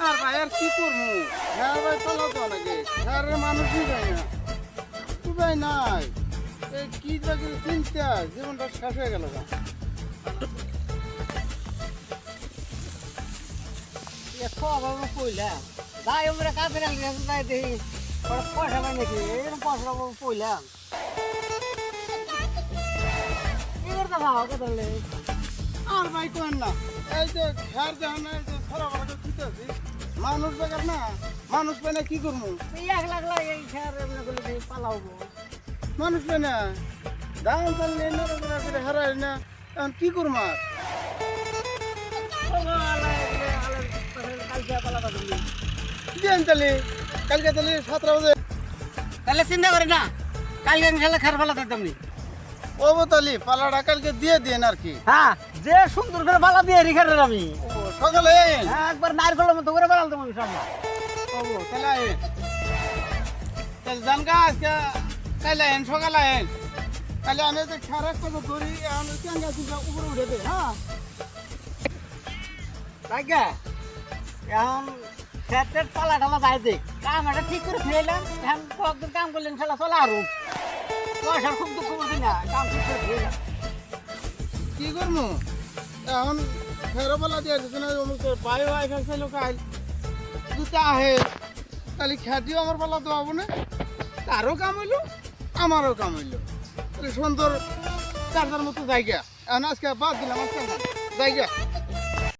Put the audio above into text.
আর ভাই আর কি করবো? হ্যাঁ ভাই পালাও তো নাকি? হ্যাঁ রে মানুষই যায় না। উপায় নাই। এই কি জায়গায় চিন্তা জীবনটা শেষ হয়ে গেল গা। কইলাম যাই আমরা কাজে যাই দেখি পয়সা পাই নাকি এরকম পয়সা কইলাম এবার তো ভাও কে ধরলে আর ভাই কোন না এই যে ঘর দেখেন না এই যে ছড়া বড় দিতে আছি মানুষ বেকার না মানুষ পাই না কি করবো এই 1 লাখ লাগে এই খেয়ার এমনি করলে পালাবো মানুষ পাই না দাম চাললে নড়াচড়া করে হারাই না এখন কি করবো আর দিন তাহলে কালকে তাহলে 17 বাজে তাহলে চিন্তা করি না কালকে ইনশাল্লাহ খার পালা দিতাম নি ও তাহলে পালাটা কালকে দিয়ে দিন আর কি হ্যাঁ যে সুন্দর করে পালা দিয়ে রেখে আমি ও সকালে আইন হ্যাঁ একবার নারকেলের মতো করে পালাল তুমি সামনে ও তাহলে আইন তাহলে জানগা আজকে কাইলে আইন সকালে আইন তাহলে আমি যে খারাপ করবো ধরি এখন কেঙ্গা চিন্তা উপরে উঠে দে হ্যাঁ রাখা এখন খেতের পালা টালা যাই দেখ কাম এটা ঠিক করে ফেলাম এখন কয়েকদিন কাম করলেন ইনশাল্লাহ চলে আরো পয়সার খুব দুঃখ করছি না কাম ঠিক করে ফেলাম কি করবো এখন ফেরোপালা দিয়ে দিচ্ছে না ভাই ভাই খাইছে লোক আইল দুটা আহে তাহলে খ্যাতিও আমার পালা তো হবো না তারও কাম হইলো আমারও কাম হইলো তাহলে সুন্দর চারটার মতো জায়গা এখন আজকে বাদ দিলাম আজকে জায়গা